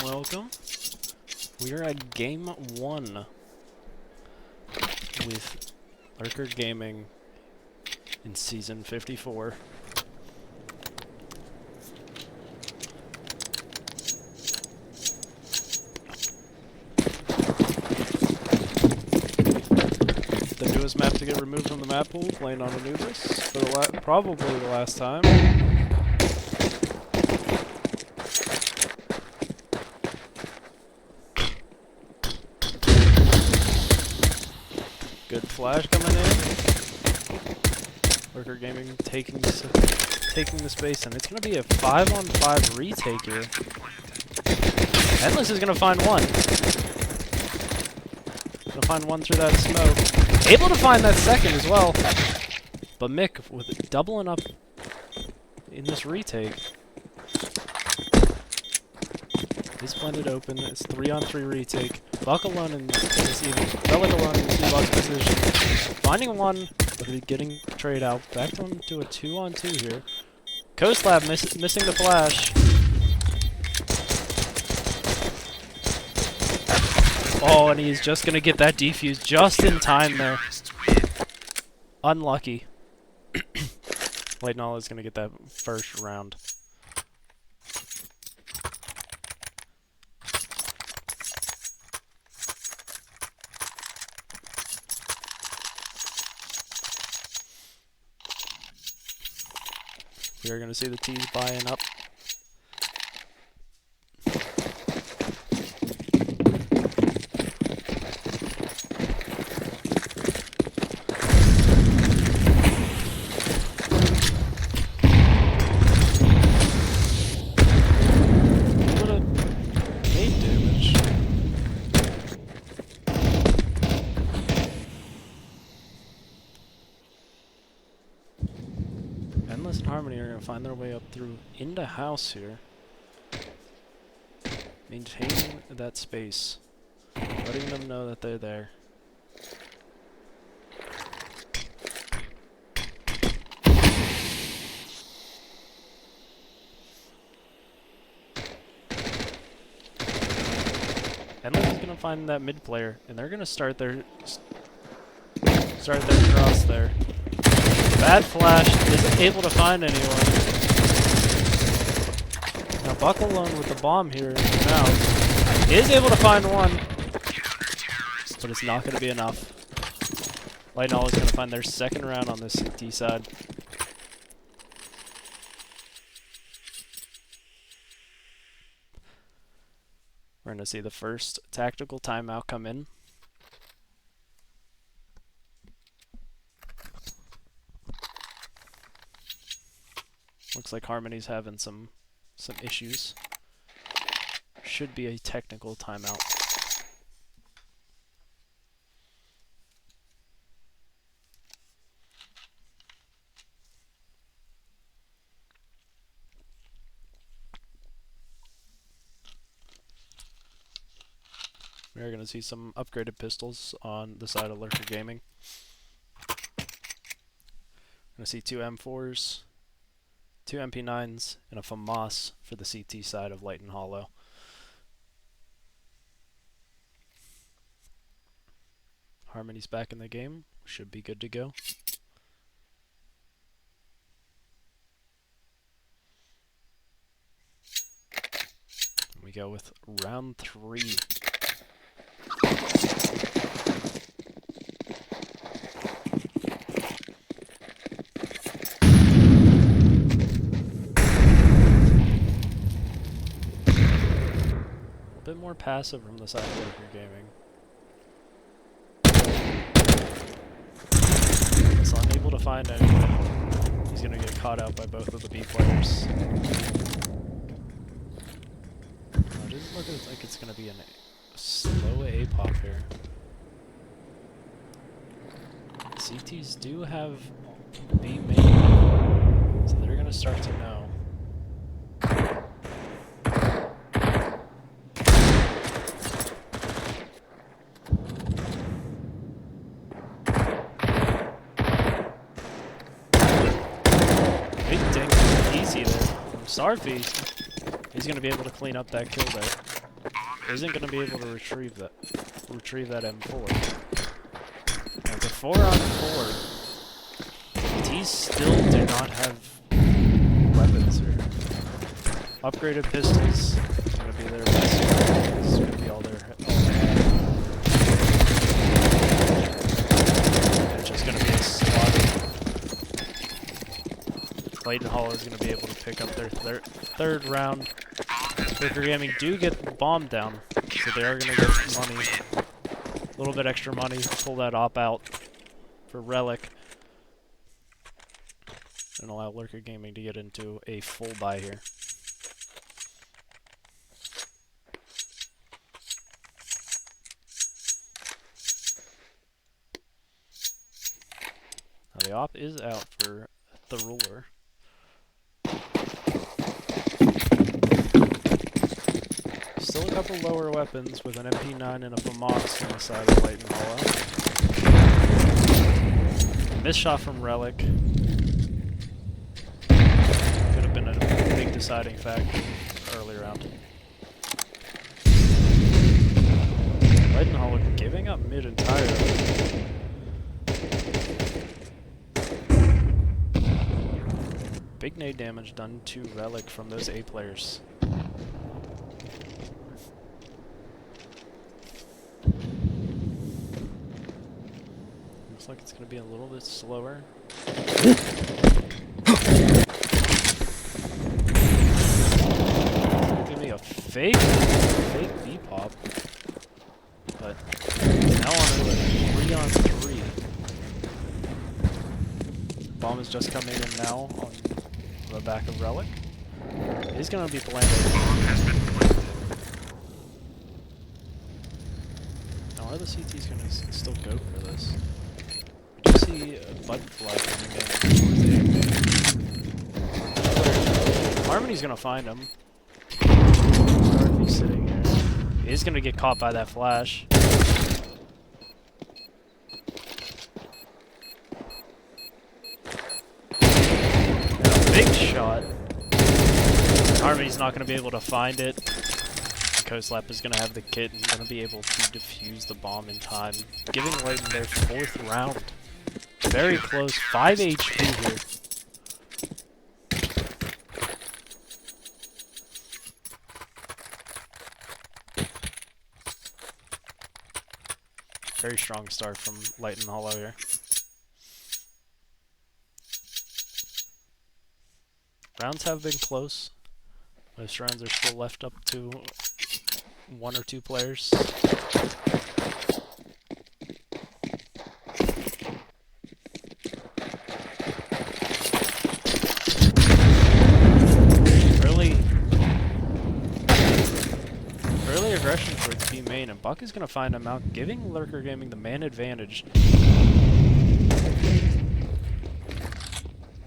Welcome. We're at Game 1 with Lurker Gaming in Season 54. The newest map to get removed from the map pool, playing on Anubis for the probably the last time. flash coming in. Lurker Gaming taking the space, and it's gonna be a 5-on-5 retake here. Endless is gonna find one. Gonna find one through that smoke. Able to find that second as well. But Mick with doubling up in this retake. He's blended open. It's 3-on-3 retake. Buck alone in this even. Relic alone in this Buck position. Finding one, but he's getting trade out. Back to him to a 2-on-2 here. Coast Lab missing the flash. Oh, and he's just gonna get that defuse just in time there. Unlucky. Litan is gonna get that first round. We're gonna see the T's buying up. Endless and Harmony are going to find their way up through into house here. Maintaining that space. Letting them know that they're there. Endless is going to find that mid player, and they're going to start their cross there. Bad flash, isn't able to find anyone. Now Buck alone with the bomb here in his mouth. Is able to find one, but it's not going to be enough. Litan is going to find their second round on this D side. We're going to see the first tactical timeout come in. Looks like Harmony's having some issues. Should be a technical timeout. We're going to see some upgraded pistols on the side of Lurker Gaming. Going to see 2 M4s. 2 MP9s, and a FAMAS for the CT side of Litan Holo. Harmony's back in the game. Should be good to go. And we go with round 3. Bit more passive from the side of Lurker Gaming. He's unable to find anything. He's gonna get caught out by both of the B players. It doesn't look like it's gonna be a slow A-pop here. CTs do have B main, so they're gonna start to know. Sarfi, he's going to be able to clean up that kill there. Isn't going to be able to retrieve that M4. Now it's a 4-on-4. T's still do not have weapons here. Upgraded pistols is going to be their best. This is going to be all they have. It's just going to be a slaughter. Litan Holo is going to be able to pick up their third round. Lurker Gaming do get the bomb down, so they are going to get money, a little bit extra money, pull that op out. for Relic and allow Lurker Gaming to get into a full buy here. Now the op is out for the ruler. Still a couple lower weapons with an MP9 and a FAMAS on the side of Litan Holo. Missed shot from Relic. Could have been a big deciding factor early round. Litan Holo giving up mid entirely. Big nade damage done to Relic from those A players. Looks like it's going to be a little bit slower. Give me a fake V-pop. But now on a 3-on-3. Bomb is just coming in now on the back of Relic. He's going to be planted. Now are the CTs going to still go for this? I do see a button flag coming in. Harmony's going to find him. He's sitting here. He's going to get caught by that flash. Big shot. Harmony's not going to be able to find it. Coastlap is going to have the kit and going to be able to defuse the bomb in time, giving Litan their 4th round. Very close, 5 HP here. Very strong start from Litan Holo here. Rounds have been close. Most rounds are still left up to 1 or 2 players. Early aggression towards B main, and Buck is going to find him out, giving Lurker Gaming the man advantage.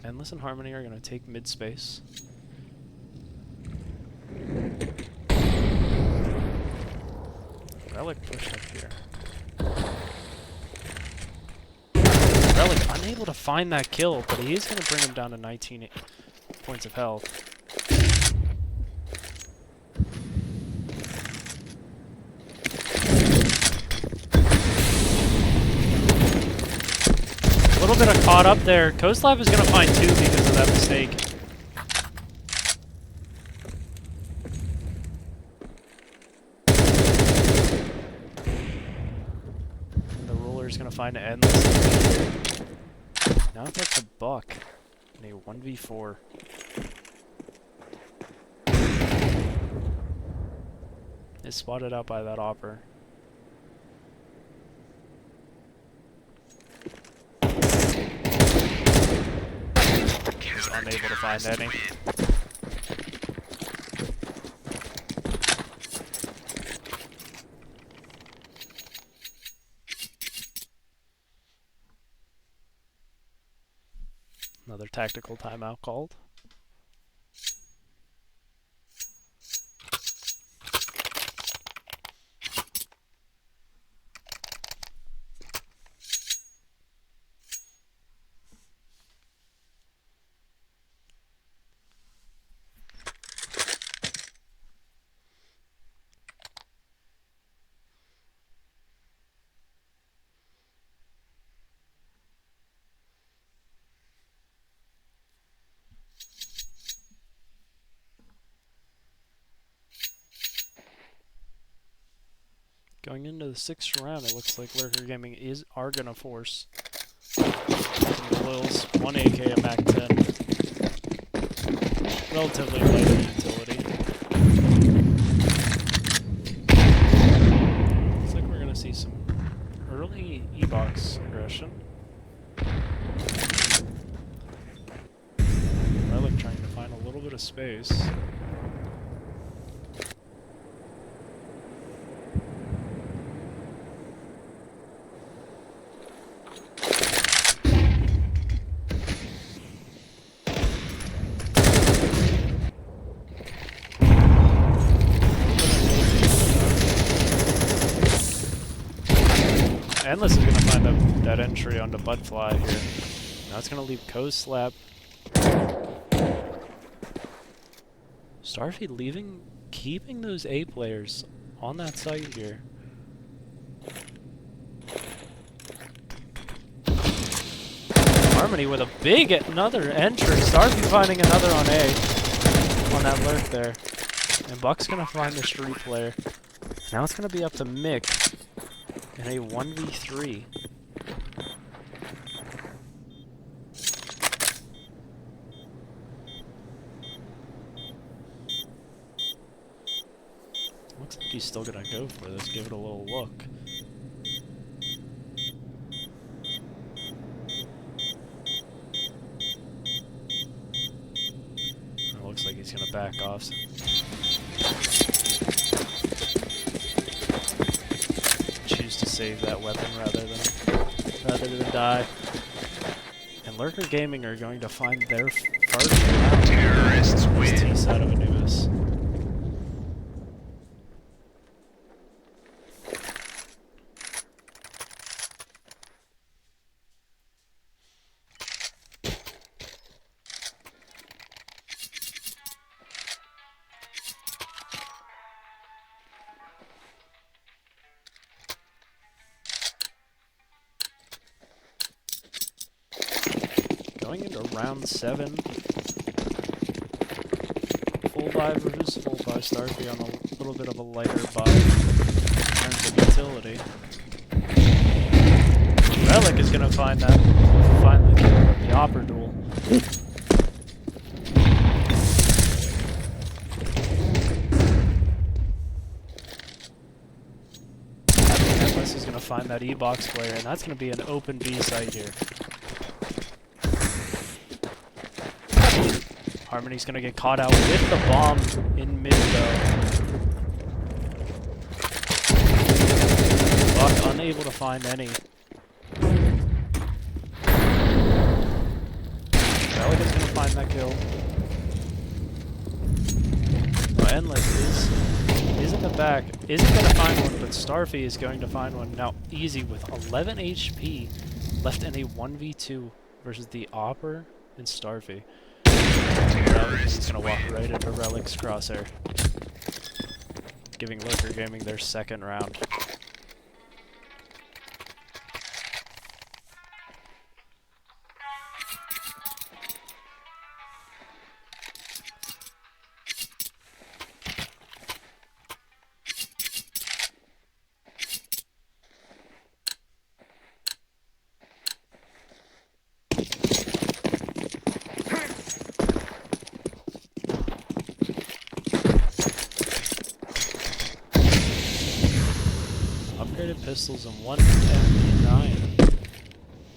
Endless and Harmony are going to take mid space. Relic pushed up here. Relic unable to find that kill, but he is going to bring him down to 19 points of health. A little bit of caught up there. Coastlap is going to find 2 because of that mistake. Is going to find an endless. Now that's a Buck in a 1v4. Is spotted out by that Opper. He's unable to find any. Another tactical timeout called. Going into the 6th round, it looks like Lurker Gaming are gonna force Loyals 1 AK a Mac 10. Relatively light in utility. Looks like we're gonna see some early E-box aggression. space. Endless is gonna find that entry onto Budfly here. Now it's gonna leave Coast Slap. Starfy keeping those A players on that site here. Harmony with another entry. Starfy finding another on A. On that lurk there. And Buck's gonna find the street player. Now it's gonna be up to Mick in a 1v3. Looks like he's still gonna go for this, give it a little look. It looks like he's gonna back off. Choose to save that weapon rather than die. And Lurker Gaming are going to find their first round. Terrorists win. Tease out of Anubis. Going into round 7. Full buy versus full buy. Starfy on a little bit of a lighter buy in terms of utility. Relic is gonna find the Opera duel. Endless is gonna find that E-box player, and that's gonna be an open B site here. Harmony's gonna get caught out with the bomb in mid though. Buck unable to find any. Relic is gonna find that kill. Oh, Endless is in the back. Isn't gonna find one, but Starfy is going to find one. Now Easy with 11 HP left in a 1v2 versus the Opera and Starfy. He's gonna walk right into Relic's crosshair, giving Lurker Gaming their second round. Pistols and 1 MP9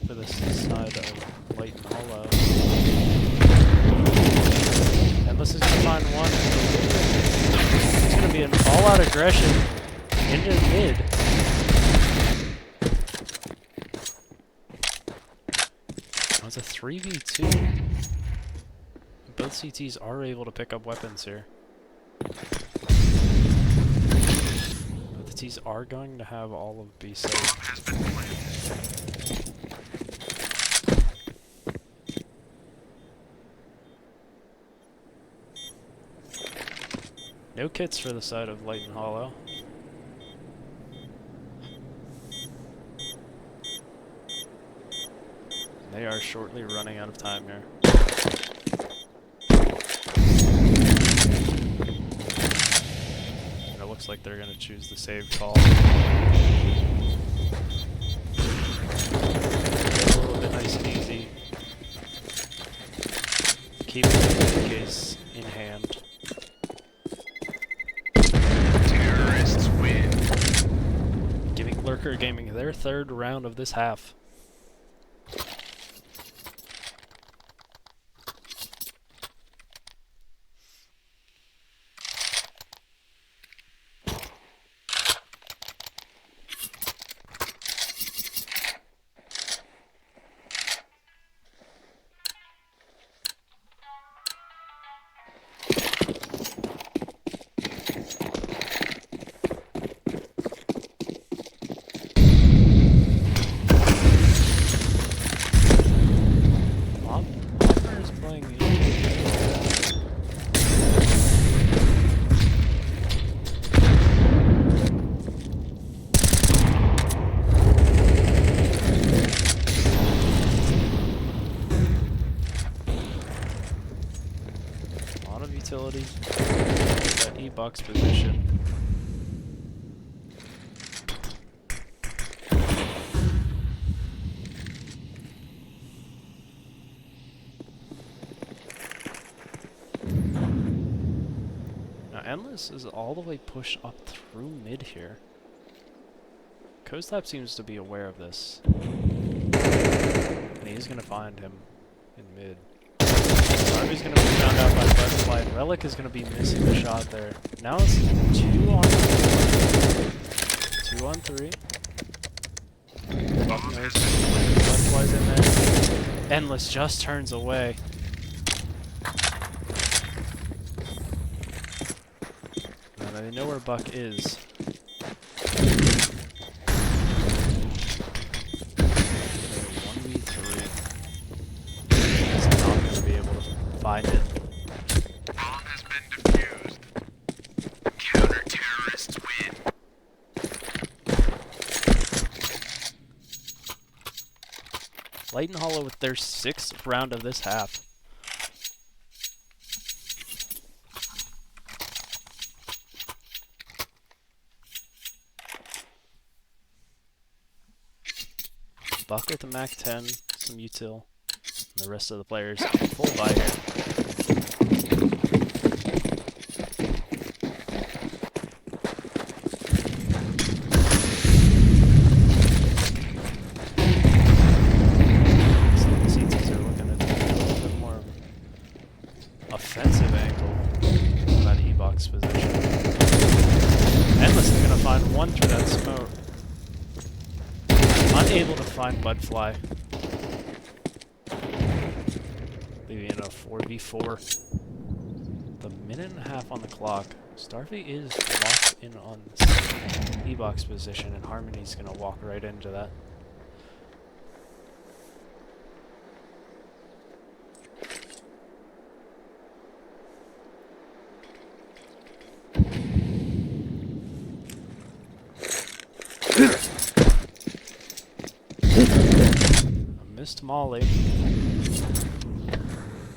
for this side of Litan Holo. Endless is going to find one. It's going to be an all-out aggression into mid. Oh, it's a 3v2. Both CTs are able to pick up weapons here. These are going to have all of B safe. No kits for the side of Litan Holo. They are shortly running out of time here. Looks like they're going to choose the save call. A little bit nice and easy. Keeping the case in hand. Terrorists win. Giving Lurker Gaming their third round of this half. that E-box position. Now Endless is all the way pushed up through mid here. Coast Lab seems to be aware of this. And he's gonna find him in mid. Harvey's gonna be found out by Butterfly, and Relic is gonna be missing the shot there. Now it's 2 on 3. 2 on 3. Butterfly's in there. Endless just turns away. Now they know where Buck is. 1v3. He's not gonna be able to find it. Bomb has been defused. Counter-terrorists win. Litan Holo with their 6th round of this half. Buck with the Mac 10, some util, and the rest of the players full buy here. CTs are looking at a little bit more offensive angle on that E-box position. Endless is going to find one through that smoke. Unable to find Budfly. Leaving in a 4v4. The minute and a half on the clock. Starfy is locked in on this E-box position, and Harmony's gonna walk right into that. Missed Molly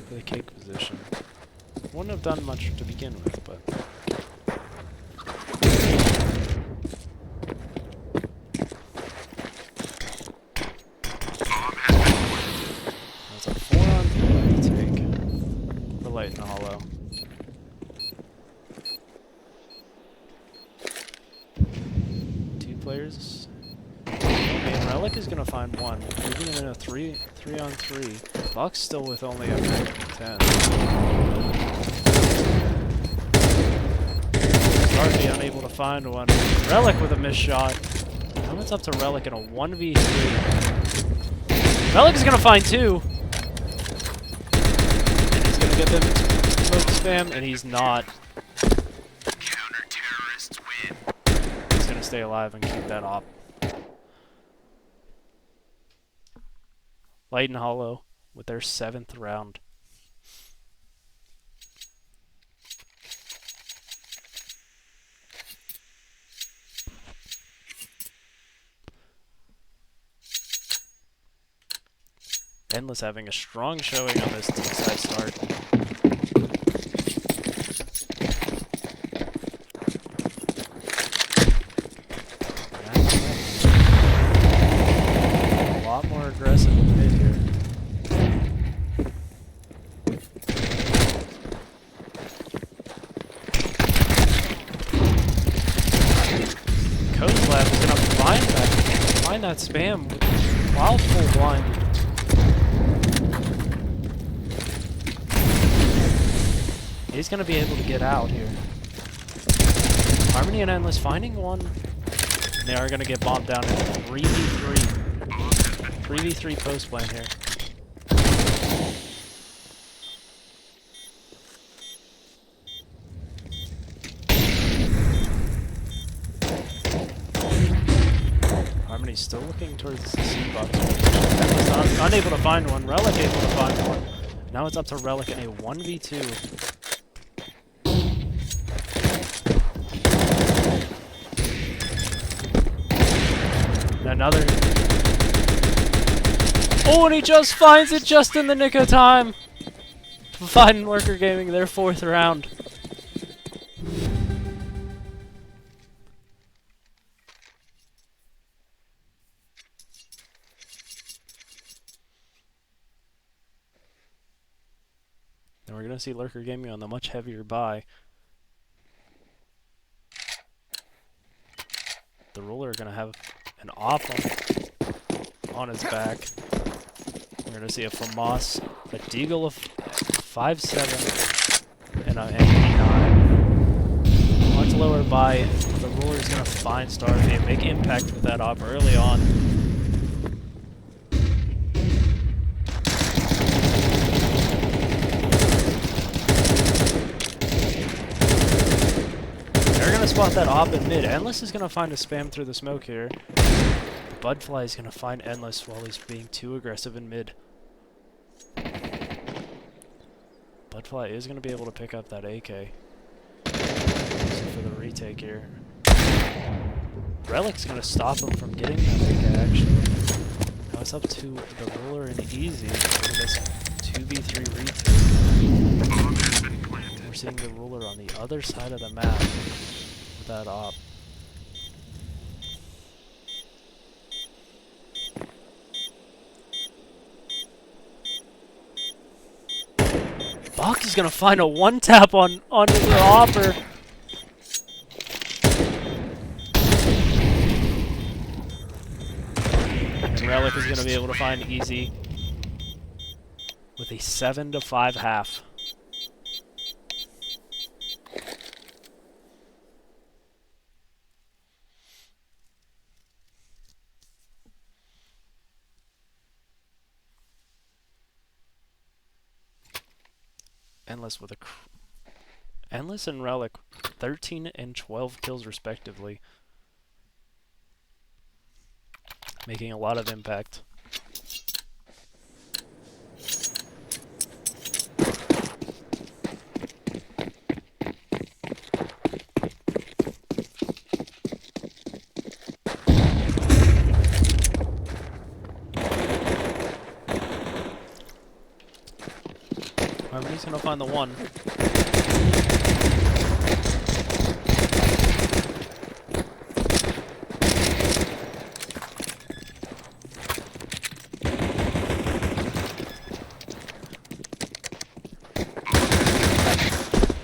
for the cake position. Wouldn't have done much to begin with, but that's a 4-on-3 take for Litan Holo. Two players. Relic is gonna find one, leaving him in a 3-on-3. Buck's still with only a Mac 10. Starfy unable to find one. Relic with a missed shot. Now it's up to Relic in a 1v3. Relic is gonna find 2. And he's gonna get them smoke spam, and he's not. Counter-terrorists win. He's gonna stay alive and keep that op. Litan Holo with their 7th round. Endless having a strong showing on this T-side start. A lot more aggressive mid here. Coast Lab is gonna find that spam while full blind. He's gonna be able to get out here. Harmony and Endless finding one. And they are gonna get bombed down in 3v3. 3v3 post plan here. Harmony's still looking towards the C-box. Endless unable to find one. Relic able to find one. Now it's up to Relic in a 1v2. Another. Oh, and he just finds it just in the nick of time to find Lurker Gaming their 4th round. And we're going to see Lurker Gaming on the much heavier buy. The Ruler are going to have an op on his back. We're going to see a FAMAS, a Deagle of 5.7, and an MP9. Much lower buy. The Ruler is going to find Starfy and make impact with that op early on. They're going to spot that op in mid. Endless is going to find a spam through the smoke here. Budfly is going to find Endless while he's being too aggressive in mid. Budfly is going to be able to pick up that AK. For the retake here. Relic's going to stop him from getting that AK actually. Now it's up to the Ruler and Easy for this 2v3 retake. We're seeing the Ruler on the other side of the map with that op. Buck is gonna find a one-tap on the offer. And Relic is gonna be able to find Easy with a 7-5 half. Endless with a Endless and Relic 13 and 12 kills respectively, making a lot of impact. He's gonna find the one.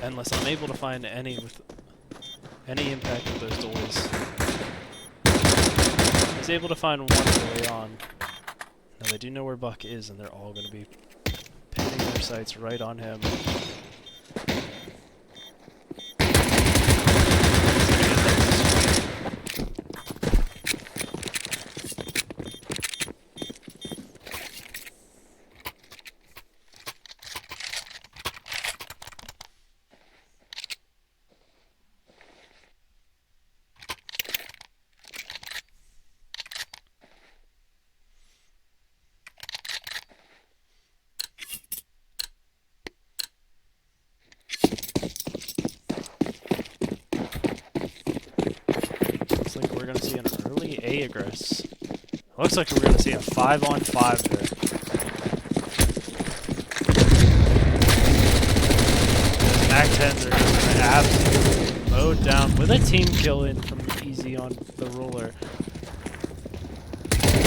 Endless, unable to find any impact with those doors. He's able to find one early on. Now they do know where Buck is, and they're all gonna be pinning their sights right on him. Looks like we're going to see an early A aggress. Looks like we're going to see a 5-on-5 there. Those MAC-10s are just going to absolutely mowed down with a team kill in from Easy on the Ruler.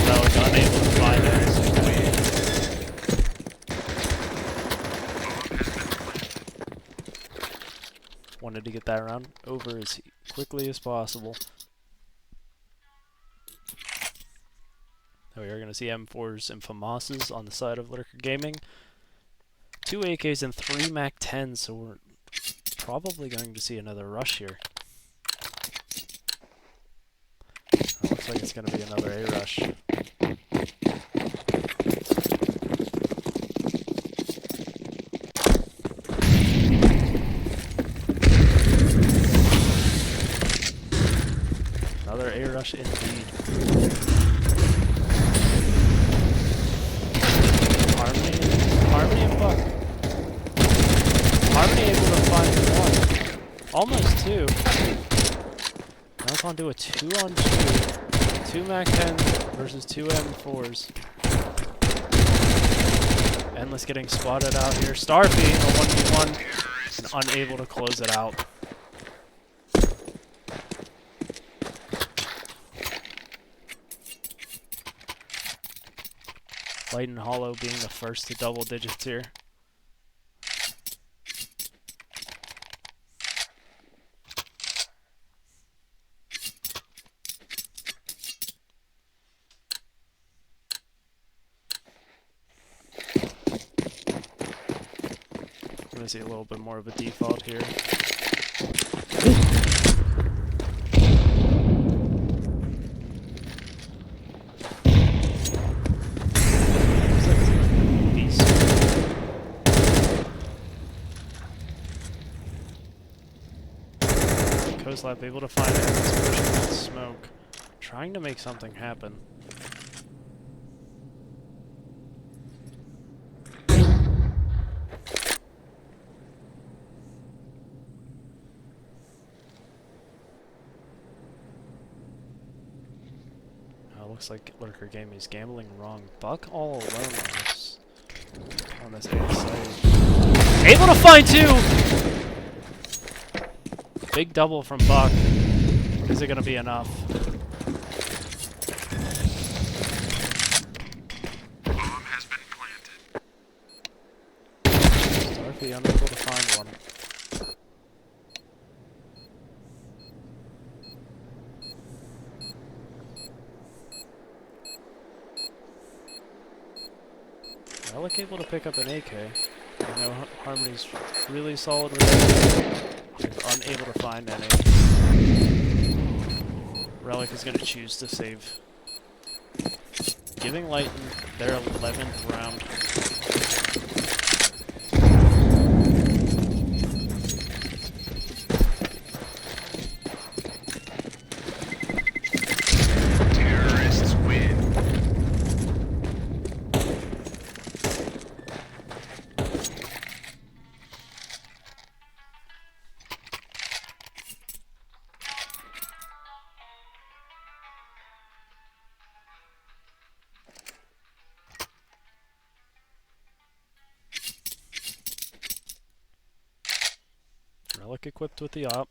Relic unable to find it. Wanted to get that round over as quickly as possible. We are going to see M4s and FAMASs on the side of Lurker Gaming. 2 AKs and 3 MAC-10s, so we're probably going to see another rush here. Looks like it's going to be another A rush. Another A rush indeed. Harmony and Buck. Harmony able to find one. Almost two. Now it's on to a 2-on-2. 2 MAC-10s versus 2 M4s. Endless getting spotted out here. Starfy, a 1v1, and unable to close it out. Litan and Holo being the first to double digits here. gonna see a little bit more of a default here. Lab able to find it, pushing that smoke, trying to make something happen. Looks like Lurker Game is gambling wrong. Buck all alone on this A site. Able to find two! Big double from Buck. Is it going to be enough? Bomb has been planted. Murphy unable to find one. Relic able to pick up an AK. I know Harmony's really solid with it. Unable to find any. Relic is going to choose to save. Giving Litan their 11th round. Terrorists win. Relic equipped with the op.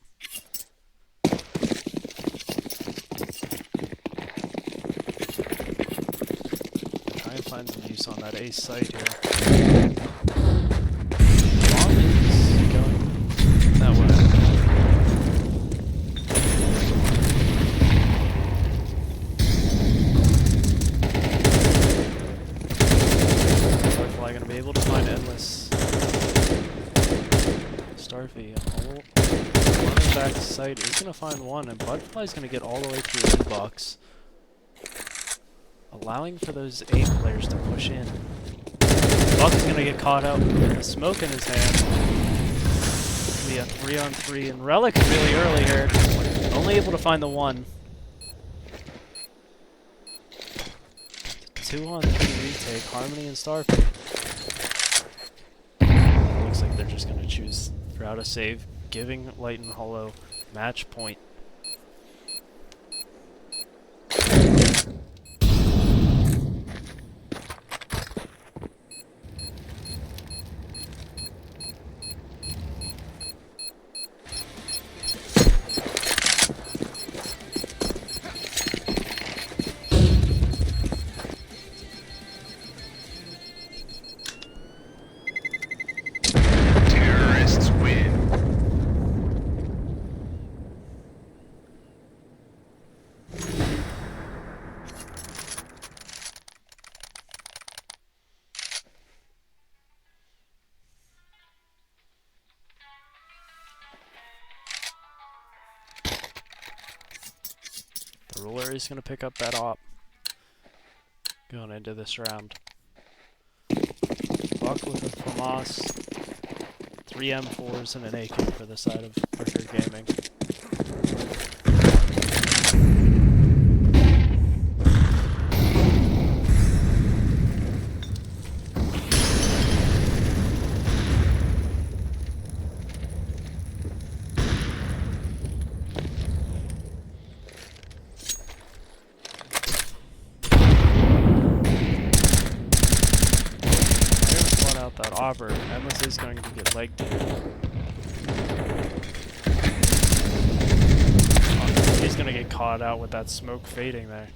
Try and find some use on that ace site here. Bomb is going that way. Starfly gonna be able to find Endless. Starfy running back to site is going to find one, and Butterfly's going to get all the way through the box, allowing for those 8 players to push in. Buck is going to get caught out with a smoke in his hand. It's going to be a 3-on-3, and Relic really early here, only able to find the one. 2-on-3 retake, Harmony and Starfy. Looks like they're just going to choose route a save, giving Litan Holo match point. Terrorists win. The ruler is going to pick up that op going into this round. Buck with a FAMAS, 3 M4s and an AK for the side of Lurker Gaming. That offer, Endless is going to get legged here. He's going to get caught out with that smoke fading there.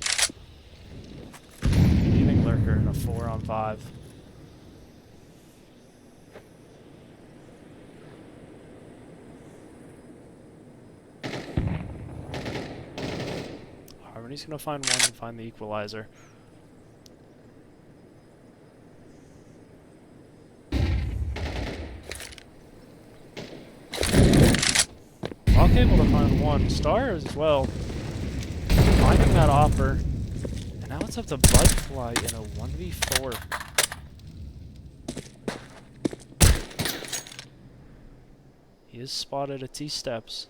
Leaving Lurker in a 4-on-5. Harmony's going to find one and find the equalizer. able to find one. Star as well. Finding that offer. And now it's up to Butterfly in a 1v4. He is spotted at T-steps.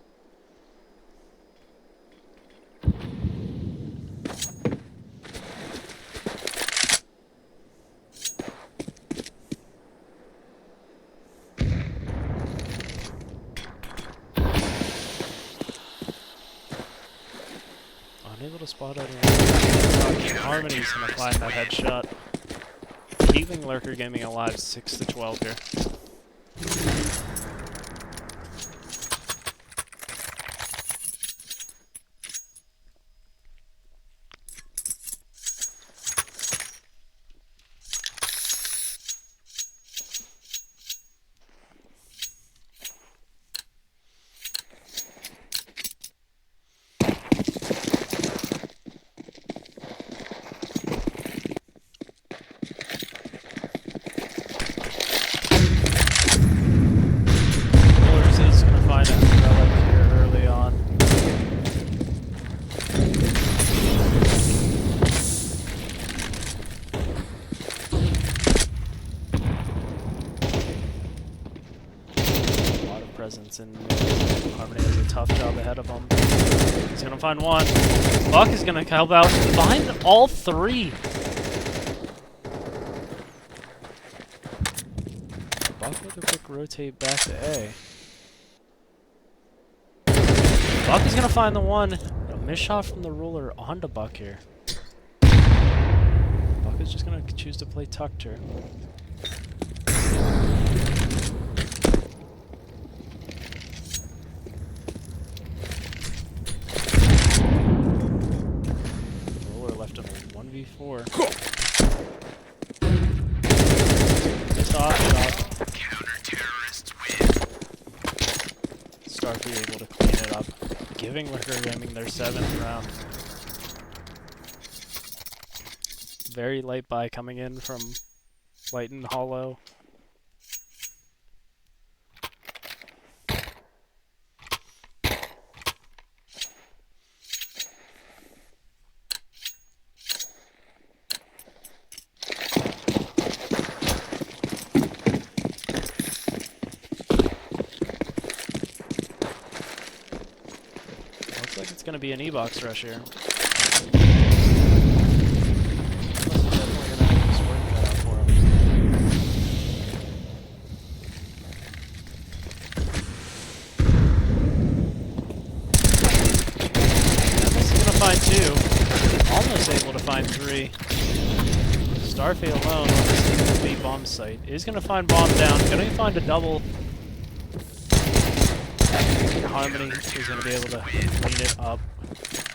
Unable to spot anyone. Harmony's gonna find that headshot. Keeping Lurker Gaming alive 6-12 here. And Harmony has a tough job ahead of him. He's gonna find one. Buck is gonna help out. Find all three. Buck with a quick rotate back to A. Buck is gonna find the one. A missed shot from the ruler onto Buck here. Buck is just gonna choose to play tucked here. Before. Just off shot. Counter-terrorists win. Starfleet able to clean it up, giving Lurker Gaming their 7th round. Very late buy coming in from Litan, Holo. It's going to be an E-box rush here. Find two. Almost able to find three. Starfleet alone on this B bomb site. Is going to find bomb down. Going to find a double. Harmony is going to be able to clean it up,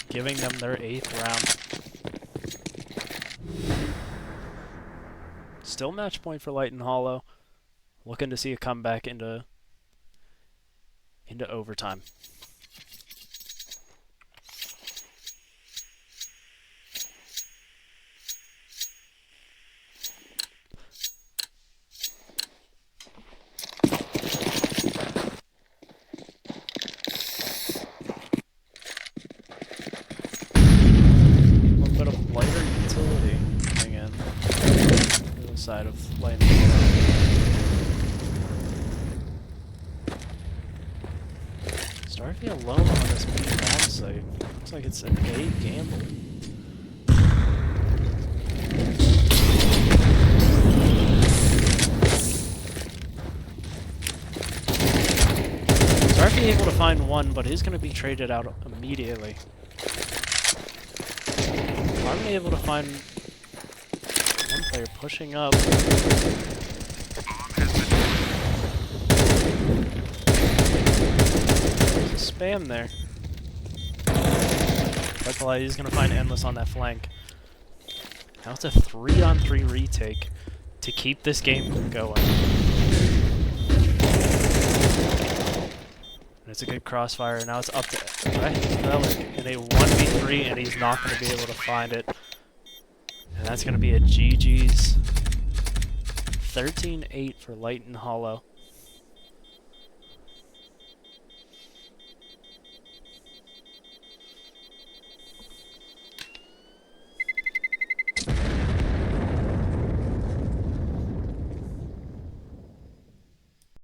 giving them their 8th round. Still match point for Litan Holo. Looking to see a comeback into overtime. Side of Litan. Starfleet alone on this B bomb site. Looks like it's an A gamble. Starfleet able to find one, but is going to be traded out immediately. Harmony able to find one player pushing up. There's a spam there. Butterfly is going to find Endless on that flank. Now it's a 3-on-3 retake to keep this game going. And it's a good crossfire. Now it's up to Relic in a 1v3, and he's not going to be able to find it. And that's going to be a GG's. 13-8 for Litan Holo.